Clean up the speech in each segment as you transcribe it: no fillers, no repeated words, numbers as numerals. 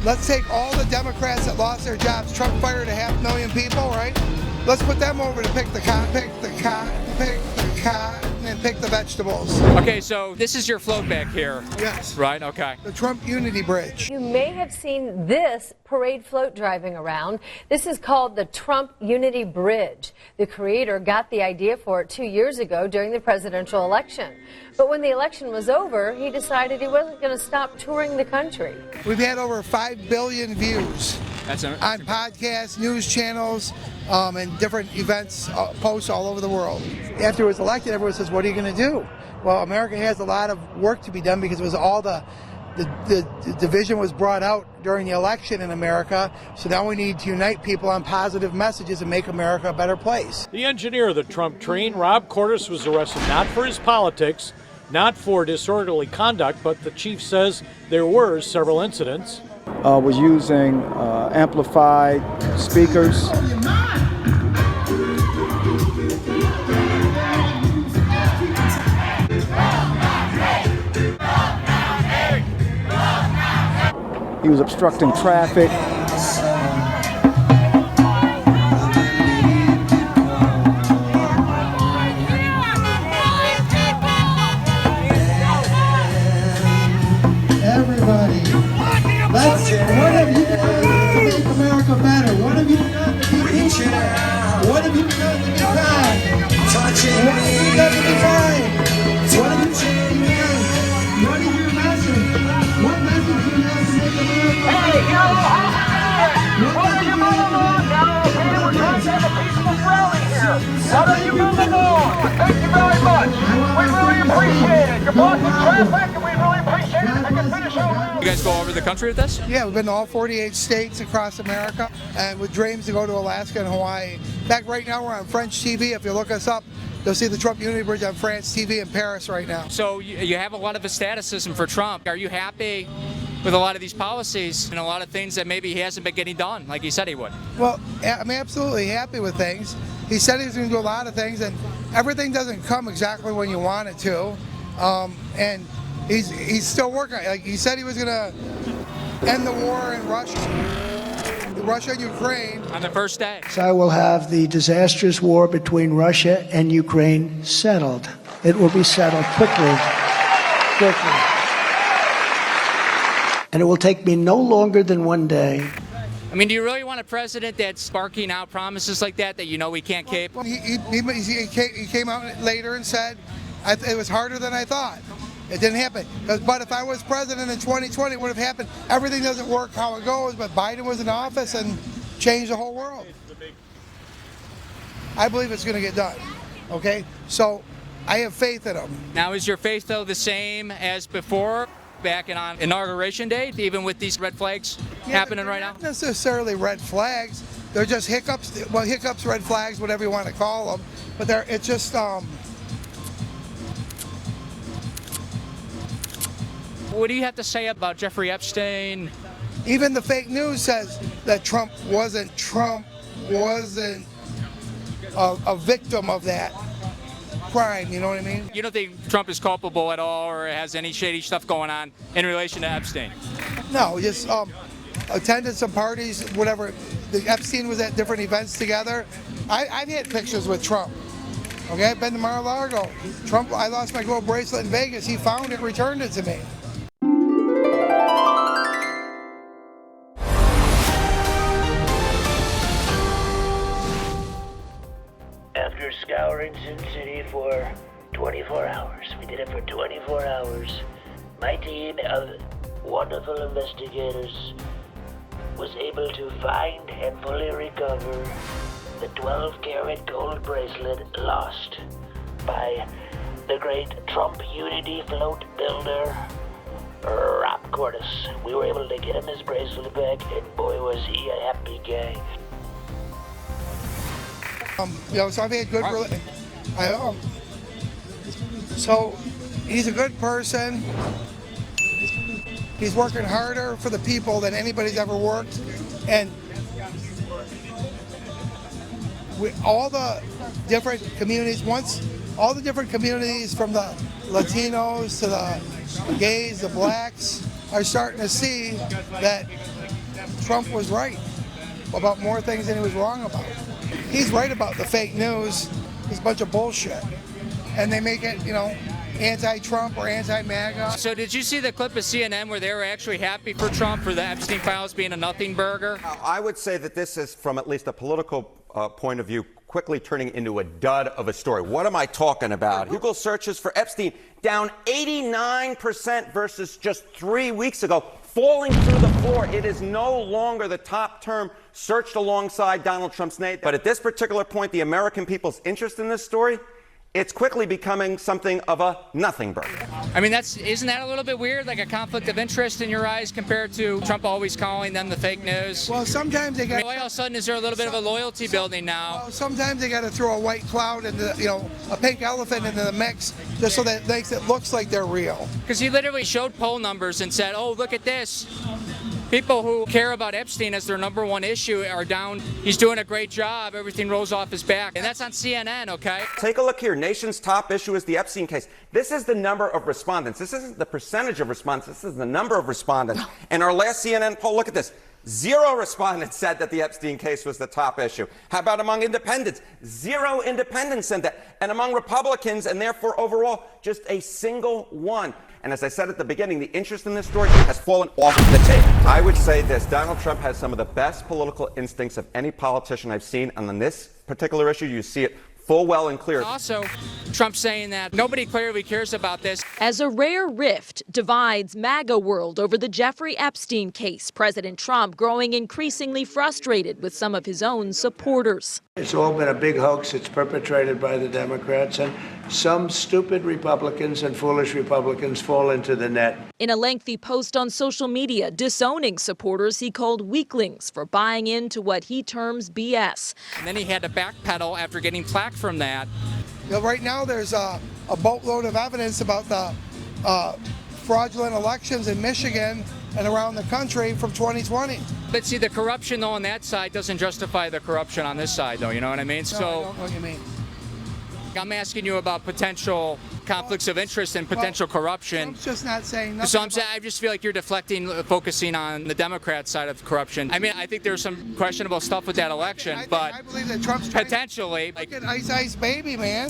Let's take all the Democrats that lost their jobs. Trump fired 500,000 people, right? Let's put them over to pick the cotton, and pick the vegetables. Okay, so this is your float back here. Yes. Right, okay. The Trump Unity Bridge. You may have seen this parade float driving around. This is called the Trump Unity Bridge. The creator got the idea for it 2 years ago during the presidential election. But when the election was over, he decided he wasn't going to stop touring the country. We've had over 5 billion views That's on podcasts, news channels, and different events, posts all over the world. After he was elected, everyone says, what are you going to do? Well, America has a lot of work to be done because it was all the division was brought out during the election in America. So now we need to unite people on positive messages and make America a better place. The engineer of the Trump train, Rob Cortis, was arrested not for his politics, not for disorderly conduct, but the chief says there were several incidents. Was using amplified speakers. He was obstructing traffic. Everybody, what have you done to make America better? What have you done to be equal? What have you done to be kind? What have you done to be kind? What have you done to be kind? What is your message? What message do you have to make America better? Hey, yo, what are you moving on now? Okay, we're trying to have a peaceful rally here. What are you moving on? Thank you very much. We really appreciate it. You're blocking traffic, and we really appreciate it. I can finish our rally. You guys go over the country with this? Yeah, we've been to all 48 states across America, and with dreams to go to Alaska and Hawaii. In fact, right now we're on French TV. If you look us up, you'll see the Trump Unity Bridge on France TV in Paris right now. So you have a lot of aestheticism for Trump. Are you happy with a lot of these policies and a lot of things that maybe he hasn't been getting done like he said he would? Well, I'm absolutely happy with things. He said he was going to do a lot of things, and everything doesn't come exactly when you want it to. And he's still working. Like he said, he was going to end the war in Russia and Ukraine On the first day. I will have the disastrous war between Russia and Ukraine settled. It will be settled quickly. And it will take me no longer than 1 day. I mean, do you really want a president that's sparking out promises like that you know we can't keep? Well, he came out later and said, it was harder than I thought. It didn't happen. But if I was president in 2020, it would have happened. Everything doesn't work how it goes, but Biden was in office and changed the whole world. I believe it's going to get done. Okay? So I have faith in him. Now, is your faith, though, the same as before, back on Inauguration Day, even with these red flags happening right now? Not necessarily red flags. They're just hiccups. Well, hiccups, red flags, whatever you want to call them. But it's just... What do you have to say about Jeffrey Epstein? Even the fake news says that Trump wasn't a victim of that crime, you know what I mean? You don't think Trump is culpable at all or has any shady stuff going on in relation to Epstein? No, just attended some parties, whatever. The Epstein was at different events together. I've had pictures with Trump. Okay, I've been to Mar-a-Lago. Trump, I lost my gold bracelet in Vegas. He found it, returned it to me. After scouring Sin City for 24 hours, we did it for 24 hours, my team of wonderful investigators was able to find and fully recover the 12-karat gold bracelet lost by the great Trump Unity float builder, Rob Cortis. We were able to get him his bracelet back, and boy was he a happy guy. So I've had good. So he's a good person. He's working harder for the people than anybody's ever worked, and all the different communities. All the different communities, from the Latinos to the gays, the blacks, are starting to see that Trump was right about more things than he was wrong about. He's right about the fake news. It's a bunch of bullshit. And they make it, anti-Trump or anti-MAGA. So did you see the clip of CNN where they were actually happy for Trump for the Epstein files being a nothing burger? I would say that this is, from at least a political point of view, quickly turning into a dud of a story. What am I talking about? Google searches for Epstein down 89% versus just 3 weeks ago, falling through the floor. It is no longer the top term searched alongside Donald Trump's name. But at this particular point, the American people's interest in this story, it's quickly becoming something of a nothing burger. I mean, isn't that a little bit weird, like a conflict of interest in your eyes compared to Trump always calling them the fake news? Well, sometimes they got. Why all of a sudden is there a little bit of a loyalty building now? Well, sometimes they got to throw a white cloud into, a pink elephant into the mix, just so that it makes it looks like they're real. Because he literally showed poll numbers and said, "Oh, look at this. People who care about Epstein as their number one issue are down. He's doing a great job. Everything rolls off his back." And that's on CNN, okay? Take a look here. Nation's top issue is the Epstein case. This is the number of respondents. This isn't the percentage of respondents. This is the number of respondents. And our last CNN poll, look at this. 0 respondents said that the Epstein case was the top issue. How about among independents? 0 independents said that. And among Republicans, and therefore overall, just a single one. And as I said at the beginning, the interest in this story has fallen off the table. I would say this. Donald Trump has some of the best political instincts of any politician I've seen. And on this particular issue, you see it full well and clear. Also, Trump saying that nobody clearly cares about this. As a rare rift divides MAGA world over the Jeffrey Epstein case, President Trump growing increasingly frustrated with some of his own supporters. It's all been a big hoax. It's perpetrated by the Democrats, and some stupid Republicans and foolish Republicans fall into the net. In a lengthy post on social media, disowning supporters he called weaklings for buying into what he terms BS. And then he had to backpedal after getting flack from that. Right now there's a boatload of evidence about the fraudulent elections in Michigan and around the country from 2020. But see, the corruption, though, on that side doesn't justify the corruption on this side, though. You know what I mean? No, I don't know what you mean. I'm asking you about potential conflicts of interest and potential corruption. Trump's just not saying nothing. So I just feel like you're deflecting, focusing on the Democrat side of corruption. I mean, I think there's some questionable stuff with that election, but I believe that Trump's potentially. Look at Ice Baby, man.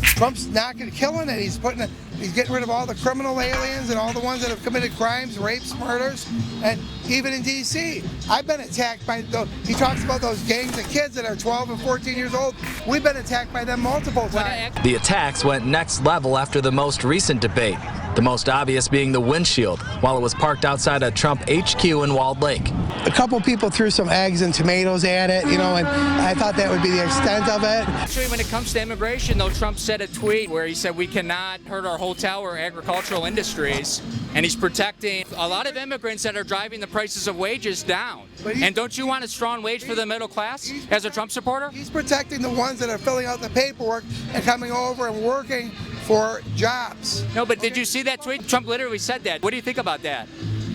Trump's killing it. He's getting rid of all the criminal aliens and all the ones that have committed crimes, rapes, murders, and even in D.C. I've been attacked by he talks about those gangs of kids that are 12 and 14 years old. We've been attacked by them multiple times. The attacks went next level after the most recent debate, the most obvious being the windshield, while it was parked outside a Trump HQ in Walled Lake. A couple people threw some eggs and tomatoes at it, and I thought that would be the extent of it. Actually, when it comes to immigration, though, Trump said a tweet where he said we cannot hurt our hotel or agricultural industries, and he's protecting a lot of immigrants that are driving the prices of wages down. And don't you want a strong wage for the middle class as a Trump supporter? He's protecting the ones that are filling out the paperwork and coming over and working for jobs. No, but did you see that tweet? Trump literally said that. What do you think about that?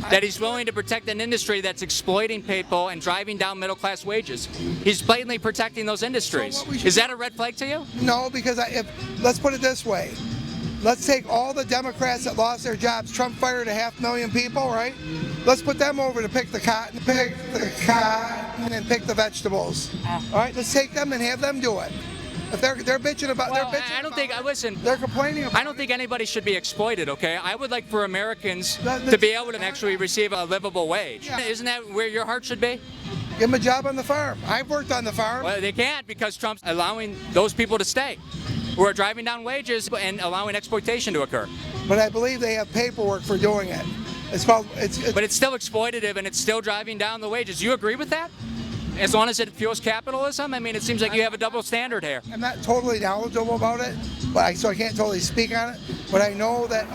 That he's willing to protect an industry that's exploiting people and driving down middle-class wages. He's blatantly protecting those industries. Is that a red flag to you? No, because let's put it this way. Let's take all the Democrats that lost their jobs. Trump fired 500,000 people, right? Let's put them over to pick the cotton, and pick the vegetables. All right, let's take them and have them do it. If they're bitching about, they're complaining about. I don't think anybody should be exploited. Okay, I would like for Americans to be able to actually receive a livable wage. Yeah. Isn't that where your heart should be? Give them a job on the farm. I've worked on the farm. Well, they can't because Trump's allowing those people to stay, who are driving down wages and allowing exploitation to occur. But I believe they have paperwork for doing it. But it's still exploitative and it's still driving down the wages. You agree with that? As long as it fuels capitalism? I mean, it seems like you have a double standard here. I'm not totally knowledgeable about it, so I can't totally speak on it. But I know that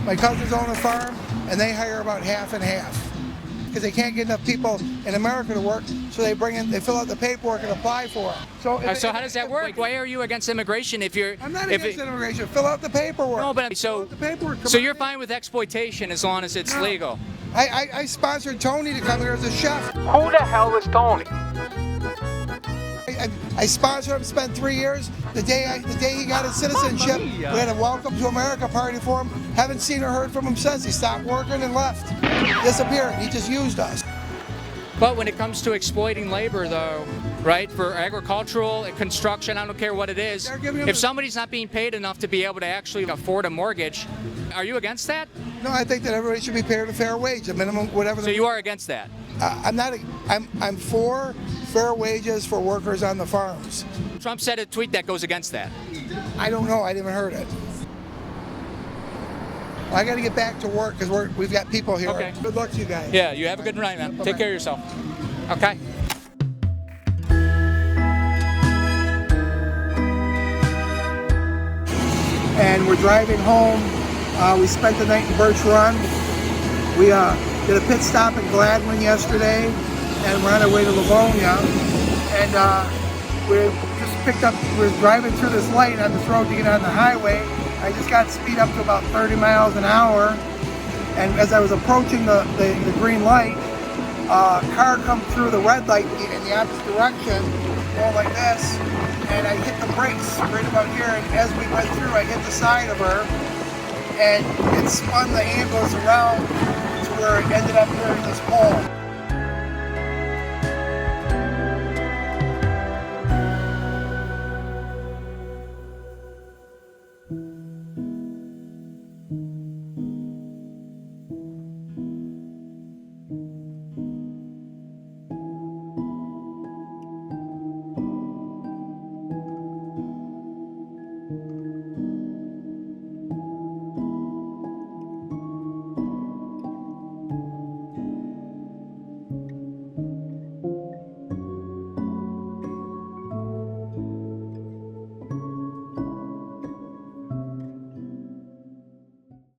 my cousins own a farm, and they hire about half and half because they can't get enough people in America to work. So they fill out the paperwork and apply for it. So how does that work? Why are you against immigration if you're? I'm not against immigration. Fill out the paperwork. No, but so you're fine with exploitation as long as it's legal. I sponsored Tony to come here as a chef. Who the hell is Tony? I sponsored him, spent 3 years. The day he got his citizenship, we had a welcome to America party for him. Haven't seen or heard from him since. He stopped working and left. disappeared. He just used us. But when it comes to exploiting labor, though, right, for agricultural, construction, I don't care what it is, if somebody's not being paid enough to be able to actually afford a mortgage, are you against that? No, I think that everybody should be paid a fair wage, a minimum, whatever. So you are against that? I'm not. I'm for fair wages for workers on the farms. Trump said a tweet that goes against that. I don't know. I didn't heard it. I got to get back to work because we've got people here. Okay. Good luck to you guys. Yeah, you have a good night, man. Take care of yourself. Okay. And we're driving home. We spent the night in Birch Run. We did a pit stop in Gladwin yesterday, and we're on our way to Livonia. And we just picked up. We're driving through this light on this road to get on the highway. I just got speed up to about 30 miles an hour, and as I was approaching the green light, a car come through the red light in the opposite direction, going like this, and I hit the brakes right about here, and as we went through, I hit the side of her, and it spun the ambulance around to where it ended up here in this pole.